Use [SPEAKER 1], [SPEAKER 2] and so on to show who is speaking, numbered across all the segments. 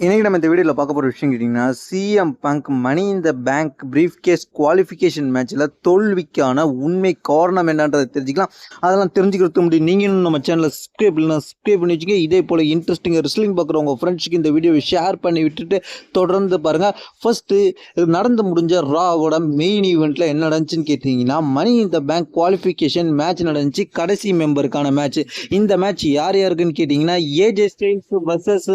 [SPEAKER 1] இன்னைக்கு நம்ம இந்த வீடியோவில் பார்க்க போகிற விஷயம் கேட்டிங்கன்னா, CM bunk money in the bank briefcase qualification மேட்ச்சில் தோல்விக்கான உண்மை காரணம் என்னன்றதை தெரிஞ்சுக்கலாம். அதெல்லாம் தெரிஞ்சுக்கிறது முடியும். நீங்களும் நம்ம சேனலை சப்ஸ்கிரைப் பண்ணி வச்சுங்க. இதே போல் இன்ட்ரெஸ்டிங்காக ரெஸ்லிங் பார்க்குற உங்கள் ஃப்ரெண்ட்ஸுக்கு இந்த வீடியோவை ஷேர் பண்ணி விட்டுட்டு தொடர்ந்து பாருங்கள். ஃபர்ஸ்ட்டு நடந்து முடிஞ்ச ராவோட மெயின் ஈவெண்ட்டில் என்ன நடந்துச்சுன்னு கேட்டிங்கன்னா, money in the bank qualification match நடந்துச்சு. கடைசி மெம்பருக்கான மேட்ச். இந்த மேட்ச் யார் யாருக்குன்னு கேட்டிங்கன்னா, AJ Styles versus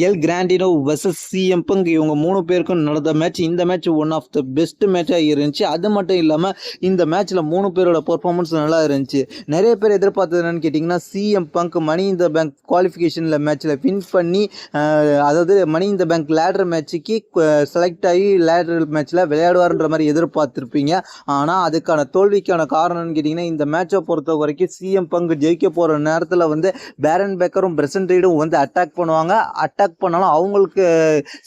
[SPEAKER 1] El Grandino versus CM Punk இவங்க 3 பேருக்கும் நடந்த மேட்ச். இந்த மேட்ச் ஒன் ஆஃப் த பெஸ்ட் மேட்சாக இருந்துச்சு. அது மட்டும் இல்லாமல் இந்த மேட்ச்சில் 3 பேரோட பர்ஃபார்மன்ஸ் நல்லா இருந்துச்சு. நிறைய பேர் எதிர்பார்த்தது என்னன்னு கேட்டிங்கன்னா, CM bunk money in the bank குவாலிஃபிகேஷனில் மேட்ச்சில் வின் பண்ணி அதாவது money in the bank ladder மேட்சுக்கு செலக்ட் ஆகி லேடர் மேட்ச்சில் விளையாடுவார்ன்ற மாதிரி எதிர்பார்த்துருப்பீங்க. ஆனால் அதுக்கான தோல்விக்கான காரணம்னு கேட்டிங்கன்னா, இந்த மேட்சை பொறுத்த வரைக்கும் சிஎம் பங்க் ஜெயிக்க போகிற நேரத்தில் வந்து பேரன் பேக்கரும் பிரசன்ட் ரீடும் வந்து அட்டாக் பண்ணுவாங்க. அட்டாக் பண்ணாலும் அவங்களுக்கு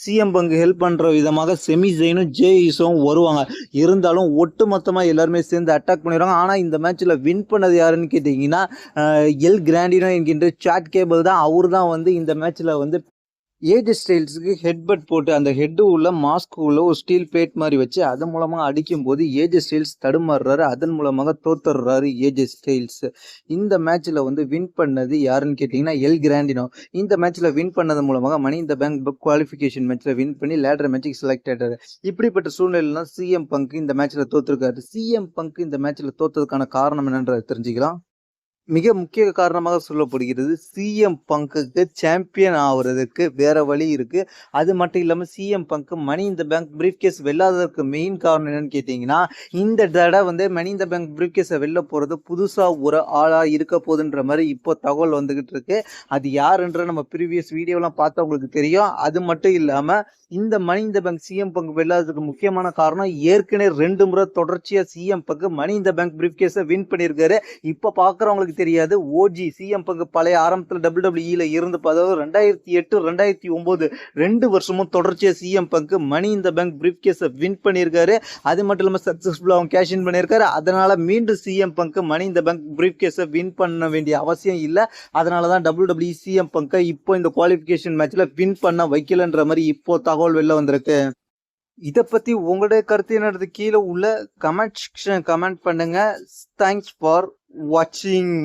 [SPEAKER 1] சிஎம் பங்கு ஹெல்ப் பண்ணுற விதமாக செமிசைனும் ஜேஇஸும் வருவாங்க. இருந்தாலும் ஒட்டு மொத்தமாக எல்லாருமே சேர்ந்து அட்டாக் பண்ணிடுவாங்க. ஆனால் இந்த மேட்ச்சில் வின் பண்ணது யாருன்னு கேட்டிங்கன்னா, எல் கிராண்டினோ என்கின்ற சாட் கேபிள் தான். அவர் தான் வந்து இந்த மேட்ச்சில் வந்து ஏஜே ஸ்டைல்ஸுக்கு ஹெட்பட் போட்டு அந்த ஹெட்டு உள்ள மாஸ்க் உள்ள ஒரு ஸ்டீல் பிளேட் மாதிரி வச்சு அதன் மூலமாக அடிக்கும் போது ஏஜே ஸ்டைல்ஸ் தடுமாறுறாரு. அதன் மூலமாக தோத்துடுறாரு ஏஜே ஸ்டைல்ஸ். இந்த மேட்ச்சில் வந்து வின் பண்ணது யாருன்னு கேட்டிங்கன்னா, எல் கிராண்டினோ. இந்த மேட்ச்சில் வின் பண்ணது மூலமாக மணி இந்த பேங்க் குவாலிஃபிகேஷன் மேட்ச்சில் வின் பண்ணி லேடர் மேட்சுக்கு செலக்ட் ஆகிட்டாரு. இப்படிப்பட்ட சூழ்நிலைலாம் சிஎம் பங்க் இந்த மேட்ச்சில் தோத்துருக்காரு. சிஎம் பங்க் இந்த மேட்ச்சில் தோத்ததுக்கான காரணம் என்னன்றதை தெரிஞ்சுக்கலாம். மிக முக்கிய காரணமாக சொல்லப்படுகிறது, சிஎம் பங்குக்கு சாம்பியன் ஆகுறதுக்கு வேற வழி இருக்கு. அது மட்டும் இல்லாமல் சிஎம் பங்க் மணி இந்த பேங்க் பிரீஃப் கேஸ் வெல்லாததற்கு மெயின் காரணம் என்னன்னு கேட்டிங்கன்னா, இந்த தடவை வந்து மணி இந்த பேங்க் பிரீஃப் கேஸை வெளில போகிறது புதுசாக ஒரு ஆளாக இருக்க போகுதுன்ற மாதிரி இப்போ தகவல் வந்துகிட்டு இருக்கு. அது யாருன்ற நம்ம ப்ரீவியஸ் வீடியோலாம் பார்த்தா உங்களுக்கு தெரியும். அது மட்டும் இல்லாமல் இந்த மணி இந்த பேங்க் சிஎம் பங்க் வெல்லாததுக்கு முக்கியமான காரணம், ஏற்கனவே 2 முறை தொடர்ச்சியாக சிஎம் பங்க் மணி இந்த பேங்க் பிரீஃப் கேஸை வின் பண்ணியிருக்காரு. இப்போ பார்க்குறவங்களுக்கு தெரியாது, ஓஜி சிஎம் பங்க் பழைய ஆரம்பத்தில் டபிள்யூடபிள்யூஇல இருந்து அதாவது 2008 2009 2 வருஷமும் தொடர்ச்சியாக சிஎம் பங்க் மணி இந்த பேங்க் பிரீஃப் கேஸை வின் பண்ணியிருக்காரு. அது மட்டும் இல்லாமல் சக்ஸஸ்ஃபுல்லாக அவங்க கேஷ் இன் பண்ணியிருக்காரு. அதனால மீண்டும் சிஎம் பங்க் மணி இந்த பேங்க் பிரீஃப் கேஸை வின் பண்ண வேண்டிய அவசியம் இல்லை. அதனால தான் டபிள்யூடபிள்யூஇ சிஎம் பங்கை இப்போ இந்த குவாலிஃபிகேஷன் மேட்ச்ல வின் பண்ண வைக்கலன்ற மாதிரி இப்போ தகவல் வெளில வந்திருக்கு. இதை பத்தி உங்களுடைய கருத்து என்னது கீழே உள்ள கமெண்ட் செக்ஷன் கமெண்ட் பண்ணுங்க. தேங்க்ஸ் ஃபார் வாட்சிங்.